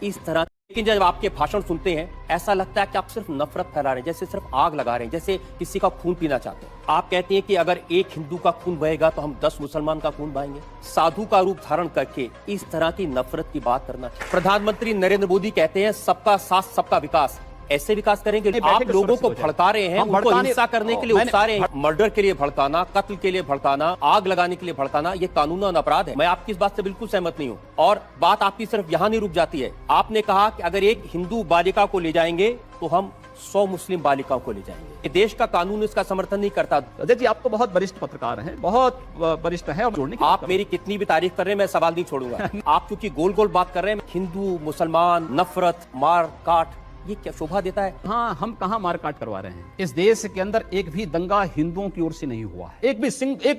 इस तरह। लेकिन जब आपके भाषण सुनते हैं ऐसा लगता है कि आप सिर्फ नफरत फैला रहे हैं, जैसे सिर्फ आग लगा रहे हैं, जैसे किसी का खून पीना चाहते हैं। आप कहते हैं कि अगर एक हिंदू का खून बहेगा तो हम 10 मुसलमान का खून बहाएंगे। साधु का रूप धारण करके इस तरह की नफरत की बात करना। प्रधानमंत्री नरेंद्र मोदी कहते हैं सबका साथ सबका विकास। ऐसे विकास करेंगे? आप लोगों को भड़का रहे हैं, उनको हिंसा करने के लिए उकसा रहे हैं। मर्डर के लिए भड़काना, कत्ल के लिए भड़काना, आग लगाने के लिए भड़काना, ये कानूनन अपराध है। मैं आपकी इस बात से बिल्कुल सहमत नहीं हूँ। और बात आपकी सिर्फ यहाँ नहीं रुक जाती है। आपने कहा कि अगर एक हिंदू बालिका को ले जाएंगे तो हम 100 मुस्लिम बालिकाओं को ले जाएंगे। ये देश का कानून इसका समर्थन नहीं करता। अजय जी, आप तो बहुत वरिष्ठ पत्रकार हैं, बहुत वरिष्ठ हैं। आप मेरी कितनी भी तारीफ कर रहे हैं, मैं सवाल नहीं छोड़ूंगा। आप क्योंकि गोल गोल बात कर रहे हैं, हिंदू मुसलमान, नफरत, मार काट, ये क्या शोभा देता है? हाँ, हम कहाँ मारकाट करवा रहे हैं? इस देश के अंदर एक भी दंगा हिंदुओं की ओर से नहीं हुआ है। एक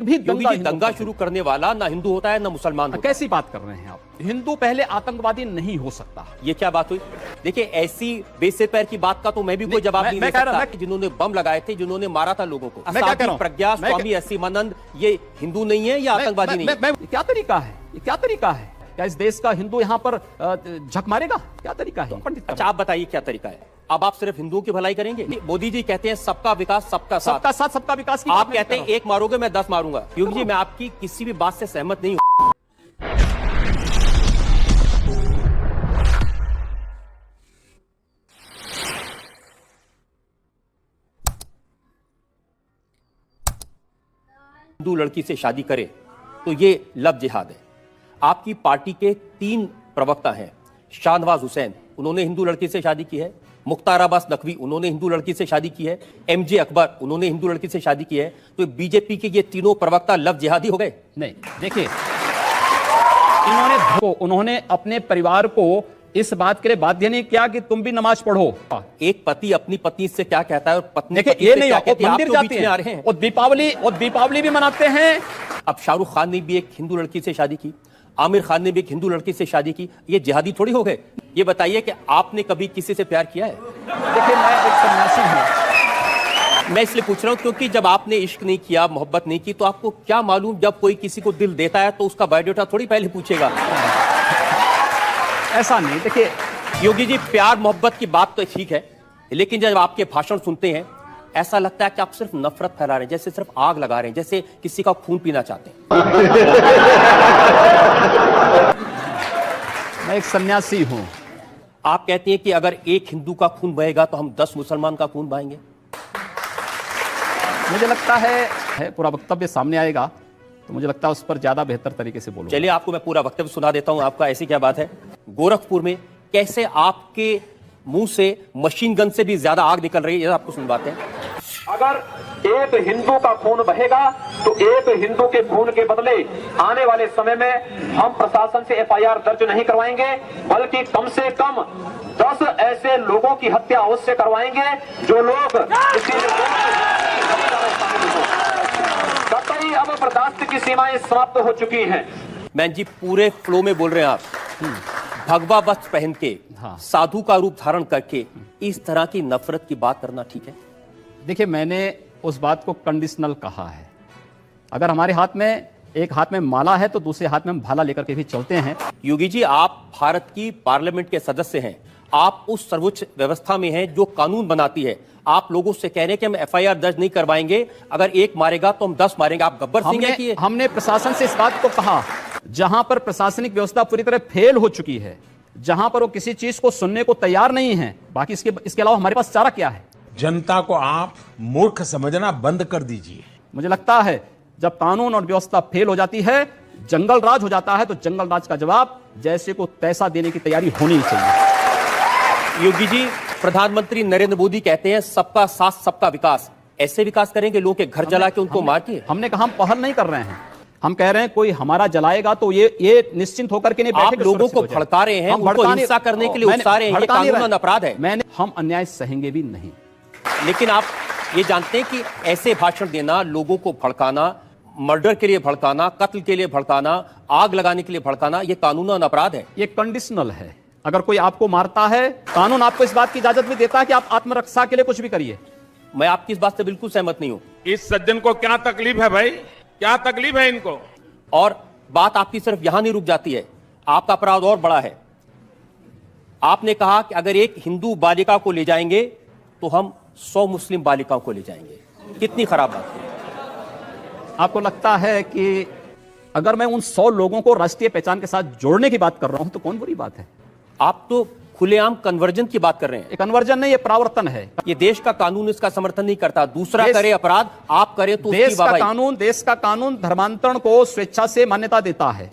भी दंगा शुरू करने वाला ना हिंदू होता है ना मुसलमान होता है। कैसी बात कर रहे हैं आप? हिंदू पहले आतंकवादी नहीं हो सकता। ये क्या बात हुई? देखिए, ऐसी बेसिर पैर की बात का तो मैं भी कोई जवाब नहीं दे सकता कि जिन्होंने बम लगाए थे, जिन्होंने मारा था लोगों को। प्रज्ञा, स्वामी असीमानंद, ये हिंदू नहीं है या आतंकवादी नहीं है? क्या तरीका है? क्या तरीका है? क्या इस देश का हिंदू यहाँ पर झक मारेगा? क्या तरीका है? अच्छा, आप बताइए क्या तरीका है? अब आप सिर्फ हिंदुओं की भलाई करेंगे? मोदी जी कहते हैं सबका विकास सबका साथ। सबका साथ सबका विकास की आप कहते हैं एक मारोगे मैं 10 मारूंगा। योगी जी, मैं आपकी किसी भी बात से सहमत नहीं हूं। हिंदू लड़की से शादी करे तो ये लव जिहाद है। आपकी पार्टी के 3 प्रवक्ता हैं। शाहनवाज हुसैन, उन्होंने हिंदू लड़की से शादी की है। मुख्तार अब्बास नकवी, उन्होंने हिंदू लड़की से शादी की है। एमजे अकबर, उन्होंने हिंदू लड़की से शादी की है। तो बीजेपी के ये तीनों प्रवक्ता लव जिहादी हो गए? नहीं, देखिए, उन्होंने अपने परिवार को इस बात के लिए बाध्य नहीं किया कि तुम भी नमाज पढ़ो। एक पति अपनी पत्नी से क्या कहता है और पत्नी ये नहीं, मंदिर जाते हैं, आ रहे हैं और दीपावली भी मनाते हैं। अब शाहरुख खान ने भी एक हिंदू लड़की से शादी की, आमिर खान ने भी एक हिंदू लड़की से शादी की। ये जिहादी थोड़ी हो गए? ये बताइए कि आपने कभी किसी से प्यार किया है? देखिए, मैं एक सन्यासी हूं। मैं इसलिए पूछ रहा हूं क्योंकि जब आपने इश्क नहीं किया, मोहब्बत नहीं की, तो आपको क्या मालूम जब कोई किसी को दिल देता है तो उसका बायोडाटा थोड़ी पहले पूछेगा। ऐसा नहीं। देखिए योगी जी, प्यार मोहब्बत की बात तो ठीक है, लेकिन जब आपके भाषण सुनते हैं ऐसा लगता है कि आप सिर्फ नफरत फैला रहे हैं, जैसे सिर्फ आग लगा रहे हैं, जैसे किसी का खून पीना चाहते हैं। मैं एक सन्यासी हूं। आप कहते हैं कि अगर एक हिंदू का खून बहेगा तो हम 10 मुसलमान का खून बहाएंगे। मुझे लगता है पूरा वक्तव्य सामने आएगा तो मुझे लगता है उस पर ज्यादा बेहतर तरीके से बोलूंगा। चलिए, आपको मैं पूरा वक्तव्य सुना देता हूं आपका। ऐसी क्या बात है? गोरखपुर में कैसे आपके मुंह से मशीन गन से भी ज्यादा आग निकल रही है, आपको सुनवाते हैं। अगर एक हिंदू का खून बहेगा तो एक हिंदू के खून के बदले आने वाले समय में हम प्रशासन से एफआईआर दर्ज नहीं करवाएंगे, बल्कि कम से कम 10 ऐसे लोगों की हत्या अवश्य करवाएंगे जो लोग कतई अब बर्दाश्त की सीमाएं समाप्त हो चुकी हैं। मैन जी, पूरे फ्लो में बोल रहे हैं आप। भगवा वस्त्र पहन के, साधु का रूप धारण करके इस तरह की नफरत की बात करना ठीक है? देखिए, मैंने उस बात को कंडीशनल कहा है। अगर हमारे हाथ में एक हाथ में माला है तो दूसरे हाथ में हम भाला लेकर के भी चलते हैं। योगी जी, आप भारत की पार्लियामेंट के सदस्य हैं। आप उस सर्वोच्च व्यवस्था में हैं जो कानून बनाती है। आप लोगों से कह रहे हैं कि हम एफआईआर दर्ज नहीं करवाएंगे, अगर एक मारेगा तो हम 10 मारेंगे। आप गब्बर सिंह हैं कि हमने प्रशासन से इस बात को कहा, जहां पर प्रशासनिक व्यवस्था पूरी तरह फेल हो चुकी है, जहां पर वो किसी चीज को सुनने को तैयार नहीं है, बाकी इसके अलावा हमारे पास चारा क्या है? जनता को आप मूर्ख समझना बंद कर दीजिए। मुझे लगता है जब कानून और व्यवस्था फेल हो जाती है, जंगल राज हो जाता है, तो जंगल राज का जवाब जैसे को तैसा देने की तैयारी होनी चाहिए। योगी जी, प्रधानमंत्री नरेंद्र मोदी कहते हैं सबका साथ सबका विकास। ऐसे विकास करेंगे लोगों के घर जला के उनको मार के? हमने कहा हम पहल नहीं कर रहे हैं। हम कह रहे हैं कोई हमारा जलाएगा तो ये निश्चिंत होकर के नहीं बैठे। आप लोगों को भड़का रहे हैं, उनको हिंसा करने के लिए उकसा रहे हैं। ये कानूनन अपराध है। हम अन्याय सहेंगे भी नहीं। लेकिन आप ये जानते हैं कि ऐसे भाषण देना, लोगों को भड़काना, मर्डर के लिए भड़काना, कत्ल के लिए भड़काना, आग लगाने के लिए भड़काना, ये कानूनन अपराध है। ये कंडीशनल है। अगर कोई आपको मारता है, कानून आपको इस बात की इजाजत भी देता है कि आप आत्मरक्षा के लिए कुछ भी करिए। मैं आपकी इस बात से बिल्कुल सहमत नहीं हूं। इस सज्जन को क्या तकलीफ है भाई? क्या तकलीफ है इनको? और बात आपकी सिर्फ यहां नहीं रुक जाती है, आपका अपराध और बड़ा है। आपने कहा कि अगर एक हिंदू बालिका को ले जाएंगे तो हम 100 मुस्लिम बालिकाओं को ले जाएंगे। कितनी खराब बात है। आपको लगता है कि अगर मैं उन 100 लोगों को राष्ट्रीय पहचान के साथ जोड़ने की बात कर रहा हूं तो कौन बुरी बात है? आप तो खुलेआम कन्वर्जन की बात कर रहे हैं। ये कन्वर्जन नहीं, ये परावर्तन है। ये देश का कानून इसका समर्थन नहीं करता। दूसरा करे अपराध, आप करें तो देश का कानून धर्मांतरण को स्वेच्छा से मान्यता देता है।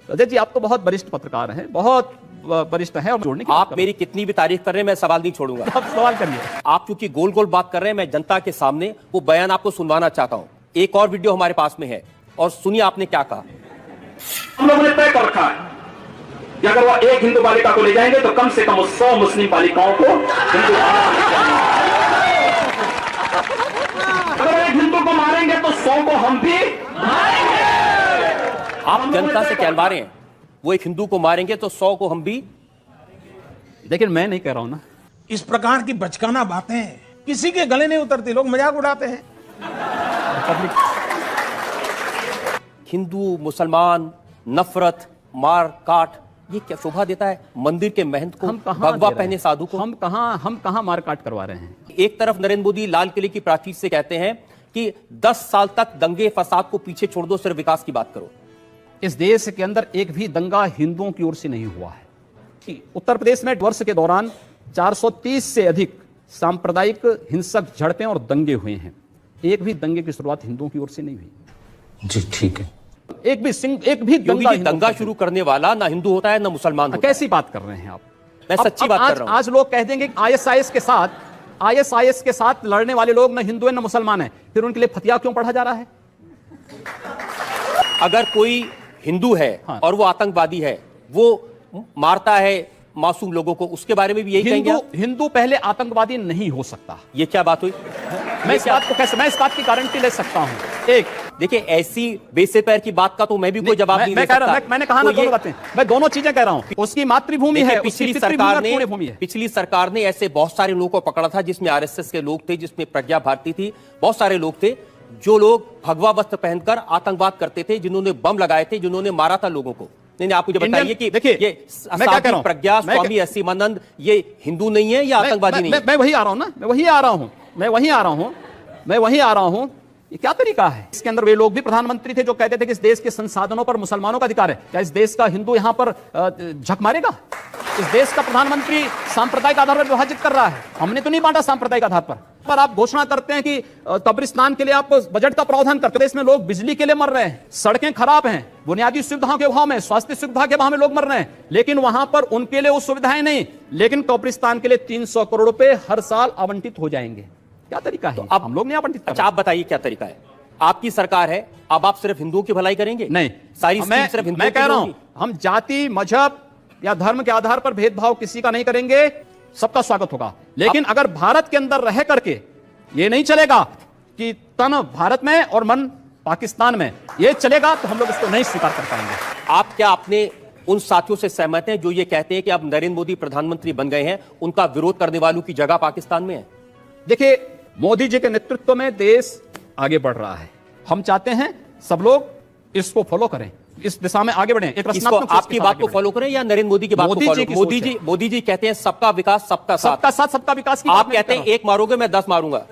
अजय जी, आप तो बहुत वरिष्ठ पत्रकार हैं, बहुत वरिष्ठ हैं, और जोड़ने की आप मेरी कितनी भी तारीफ कर रहे हैं, मैं सवाल नहीं छोड़ूंगा। आप सवाल करिए। आप क्योंकि गोल गोल बात कर रहे हैं, मैं जनता के सामने वो बयान आपको सुनवाना चाहता हूं। एक और वीडियो हमारे पास में है और सुनिए आपने क्या कहा। हम लोगों ने तय कर रखा है कि अगर वो एक हिंदू बालिका को ले जाएंगे तो कम से कम 100 मुस्लिम बालिकाओं को हिंदू अगर एक हिंदू को मारेंगे तो 100 को हम भी मारेंगे। आप जनता से कहलवा रहे हैं वो एक हिंदू को मारेंगे तो 100 को हम भी। लेकिन मैं नहीं कह रहा हूं ना। इस प्रकार की बचकाना बातें किसी के गले नहीं उतरती, लोग मजाक उड़ाते हैं। हिंदू मुसलमान नफरत मार काट ये क्या शोभा देता है मंदिर के महंत को, भगवा पहने साधु को? हम कहां मार काट करवा रहे हैं? एक तरफ नरेंद्र मोदी लाल किले की प्राचीर से कहते हैं कि 10 साल तक दंगे फसाद को पीछे छोड़ दो, सिर्फ विकास की बात करो। इस देश के अंदर एक भी दंगा हिंदुओं की ओर से नहीं हुआ है। उत्तर प्रदेश में वर्ष के दौरान 430 से अधिक सांप्रदायिक हिंसक झड़पें और दंगे हुए हैं। एक भी दंगे की शुरुआत हिंदुओं की ओर से नहीं हुई। जी ठीक है। एक भी दंगा शुरू करने वाला ना हिंदू होता है ना मुसलमान होता है। कैसी बात कर रहे हैं आप? मैं सच्ची बात कर रहा हूं। आज लोग कह देंगे आईएसआईएस के साथ लड़ने वाले लोग ना हिंदू है ना मुसलमान है, फिर उनके लिए फतिया क्यों पढ़ा जा रहा है? अगर कोई हिंदू है और वो आतंकवादी है, वो मारता है मासूम लोगों को, उसके बारे में भी यही कहेंगे आप? हिंदू पहले आतंकवादी नहीं हो सकता। ये क्या बात हुई? मैं इस बात की गारंटी ले सकता हूं। एक देखिए, ऐसी बेसे पैर की बात का तो मैं भी कोई जवाब नहीं दे सकता। मैंने कहा ना दोनों बातें, मैं दोनों चीजें कह रहा हूं। उसकी मातृभूमि है, पिछली सरकार ने ऐसे बहुत सारे लोगों को पकड़ा था, जिसमें आरएसएस के लोग थे, जिसमें प्रज्ञा भारती थी, बहुत सारे लोग थे जो लोग भगवा वस्त्र पहनकर आतंकवाद करते थे, जिन्होंने बम लगाए थे, जिन्होंने मारा था लोगों को। नहीं, आप मुझे बताइए कि देखिए, ये प्रज्ञा स्वामी असीमानंद ये हिंदू नहीं है या आतंकवादी नहीं है? मैं वही आ रहा हूं ना, मैं वही आ रहा हूं। ये क्या तरीका है? इसके अंदर वे लोग भी प्रधानमंत्री थे जो कहते थे कि इस देश के संसाधनों पर मुसलमानों का अधिकार है। क्या इस देश का हिंदू यहां पर झक मारेगा? इस देश का प्रधानमंत्री सांप्रदायिक आधार पर विभाजित कर रहा है। हमने तो नहीं बांटा सांप्रदायिक आधार पर आप घोषणा करते हैं कि कब्रिस्तान के लिए आप बजट का प्रावधान करते हैं। देश में लोग बिजली के लिए मर रहे हैं, सड़कें खराब हैं, बुनियादी सुविधाओं के अभाव में, स्वास्थ्य सुविधा के अभाव में लोग मर रहे हैं, लेकिन वहां पर उनके लिए वो सुविधाएं नहीं। लेकिन कब्रिस्तान के लिए 300 करोड़ रुपए हर साल आवंटित हो जाएंगे। क्या तरीका है? अब हम लोग नहीं आवंटित। अच्छा, आप बताइए क्या तरीका है? आपकी सरकार है, अब आप सिर्फ हिंदुओं की भलाई करेंगे? नहीं, सारी सिर्फ हिंदुओं मैं कह रहा हूं, हम जाति मजहब या धर्म के आधार पर भेदभाव किसी का नहीं करेंगे, सबका स्वागत होगा। लेकिन अगर भारत के अंदर रह करके ये नहीं चलेगा कि तन भारत में और मन पाकिस्तान में, ये चलेगा तो हम लोग इसको नहीं स्वीकार कर पाएंगे। आप क्या अपने उन साथियों से सहमत हैं जो ये कहते हैं कि अब नरेंद्र मोदी प्रधानमंत्री बन गए हैं, उनका विरोध करने वालों की जगह पाकिस्तान में है? देखिए, मोदी जी के नेतृत्व में देश आगे बढ़ रहा है। हम चाहते हैं सब लोग इसको फॉलो करें, इस दिशा में आगे बढ़ें। एक रचनात्मक आपकी बात को फॉलो करें या नरेंद्र मोदी की बात को फॉलो? मोदी जी कहते हैं सबका विकास सबका साथ, सबका विकास। आप कहते हैं एक मारोगे मैं 10 मारूंगा।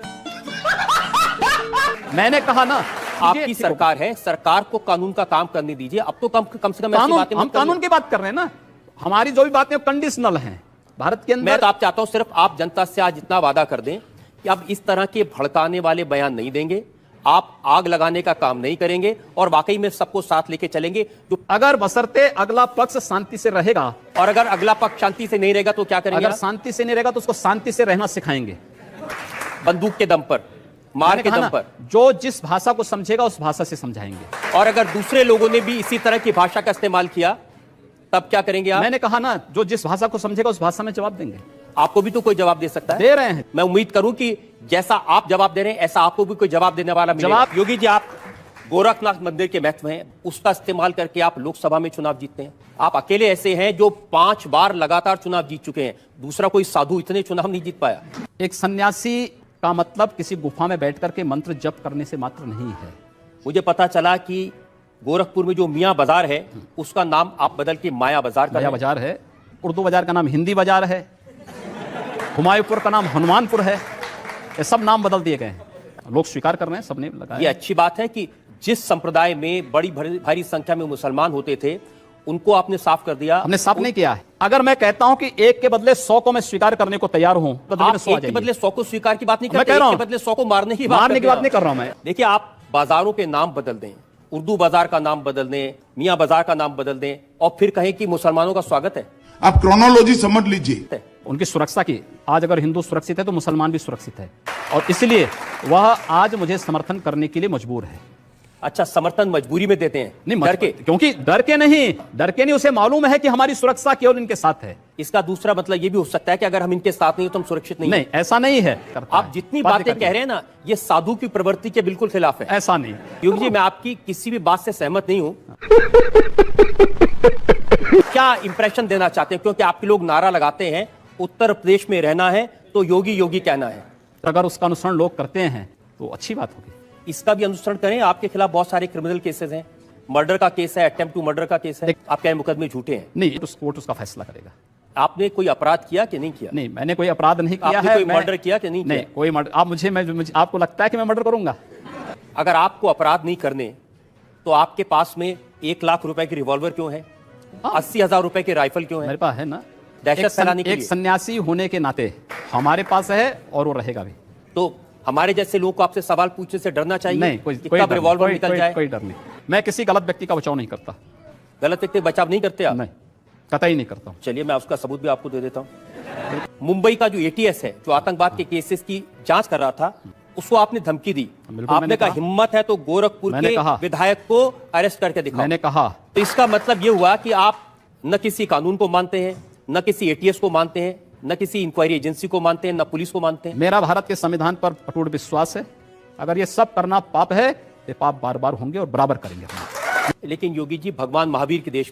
मैंने कहा ना, आपकी सरकार है, सरकार को कानून का काम करने दीजिए। अब तो कम से कम ऐसी बातें हम कानून की बात कर रहे हैं ना। हमारी जो भी बातें कंडीशनल हैं भारत के अंदर। मैं तो आप चाहता हूं सिर्फ आप जनता से आज इतना वादा कर दें कि अब इस तरह के भड़काने वाले बयान नहीं देंगे, आप आग लगाने का काम नहीं करेंगे और वाकई में सबको साथ लेके चलेंगे। जो अगर बशर्ते अगला पक्ष शांति से रहेगा, और अगर अगला पक्ष शांति से नहीं रहेगा तो क्या करेंगे? अगर शांति से नहीं रहेगा तो उसको शांति से रहना सिखाएंगे, बंदूक के दम पर, मार के दम पर। जो जिस भाषा को समझेगा उस भाषा से समझाएंगे। और अगर दूसरे लोगों ने भी इसी तरह की भाषा का इस्तेमाल किया तब क्या करेंगे आप? मैंने कहा ना, जो जिस भाषा को समझेगा उस भाषा में जवाब देंगे। आपको भी तो कोई जवाब दे सकता है। दे रहे हैं। मैं उम्मीद करूं कि जैसा आप जवाब दे रहे हैं ऐसा आपको भी कोई जवाब देने वाला मिलेगा। जवाब योगी जी, आप गोरखनाथ मंदिर के महत्व हैं, उसका इस्तेमाल करके आप लोकसभा में चुनाव जीतते हैं। आप अकेले ऐसे हैं जो 5 बार लगातार चुनाव जीत चुके हैं। दूसरा कोई साधु इतने चुनाव नहीं जीत पाया। एक सन्यासी का मतलब किसी गुफा में बैठ करके मंत्र जप करने से मात्र नहीं है। मुझे पता चला कि गोरखपुर में जो मियां बाजार है उसका नाम आप बदल के माया बाजार कर माया बाजार है। उर्दू बाजार का नाम हिंदी बाजार है, हुमायूंपुर का नाम हनुमानपुर है, ये सब नाम बदल दिए गए हैं। लोग स्वीकार कर रहे हैं, सबने लगाया। ये अच्छी बात है कि जिस संप्रदाय में बड़ी भारी संख्या में मुसलमान होते थे उनको आपने साफ कर दिया। हमने साफ नहीं किया है। अगर मैं कहता हूं कि एक के बदले 100 को मैं स्वीकार करने को तैयार हूं, तो आप एक के बदले 100 को स्वीकार की बात नहीं मैं करते, कह रहा एक हूं, के बदले 100 को मारने की बात नहीं कर रहा हूं मैं। देखिए, आप बाजारों के नाम बदल दें, उर्दू बाजार का नाम बदल दें, मियां बाजार का नाम बदल दें और फिर कहें कि मुसलमानों का स्वागत है। आप क्रोनोलॉजी समझ लीजिए। उनकी सुरक्षा की, आज अगर हिंदू सुरक्षित है तो मुसलमान भी सुरक्षित है, और इसलिए वह आज मुझे समर्थन करने के लिए मजबूर है। अच्छा, समर्थन मजबूरी में देते हैं? नहीं, डर के? क्योंकि डर के नहीं, उसे मालूम है कि हमारी सुरक्षा केवल इनके साथ है। इसका दूसरा मतलब यह भी हो सकता है कि अगर हम इनके साथ नहीं तो हम सुरक्षित नहीं। नहीं, ऐसा नहीं है। आप जितनी बातें कह रहे हैं ना, ये साधु की प्रवृत्ति के बिल्कुल खिलाफ है। ऐसा नहीं, क्योंकि मैं आपकी किसी भी बात से सहमत नहीं हूं। क्या इंप्रेशन देना चाहते हैं? क्योंकि आपके लोग नारा लगाते हैं उत्तर प्रदेश में रहना है तो योगी योगी कहना है। अगर उसका अनुसरण लोग करते हैं तो अच्छी बात होगी। इसका भी अनुसरण करें। आपके खिलाफ बहुत सारे क्रिमिनल केसेस हैं, मर्डर का केस है, अटेम्प्ट टू मर्डर का केस है। आप क्या मुकदमे झूठे हैं? नहीं, तो कोर्ट उसका फैसला करेगा। आपने कोई अपराध किया कि नहीं किया? नहीं, मैंने कोई अपराध नहीं किया आपने है। कोई मर्डर किया कि नहीं किया? नहीं, कोई मर्डर। आप मुझे आपको लगता है कि मैं मर्डर करूंगा? अगर आपको अपराध नहीं करने तो आपके पास में 1 लाख रुपए की रिवॉल्वर क्यों है? 80,000 रुपए की राइफल क्यों है? मेरे पास है ना। दहशत फैलाने के लिए। एक सन्यासी होने के नाते हमारे पास है और वो रहेगा भी। तो हमारे जैसे लोग को आपसे सवाल पूछने से डरना चाहिए? नहीं, कोई रिवॉल्वर निकल जाए। कोई डर नहीं। मैं किसी गलत व्यक्ति का बचाव नहीं करता। गलत व्यक्ति बचाव नहीं करते आप? नहीं, कतई नहीं करता हूं। चलिए, मैं उसका सबूत भी आपको दे देता हूं। मुंबई का जो एटीएस है, जो आतंकवाद के केसेस की जांच कर रहा था, उसको आपने धमकी दी। आपने कहा हिम्मत है तो गोरखपुर के विधायक को अरेस्ट करके दिखाओ। मैंने कहा। तो इसका मतलब यह हुआ कि आप न किसी कानून को मानते हैं, न किसी एटीएस को मानते हैं, न किसी इंक्वायरी एजेंसी को मानते हैं, न पुलिस को मानते हैं। मेरा भारत के संविधान पर अटूट विश्वास है। अगर ये सब करना पाप है, ये पाप बार बार होंगे और बराबर करेंगे। लेकिन योगी जी, भगवान महावीर के देश में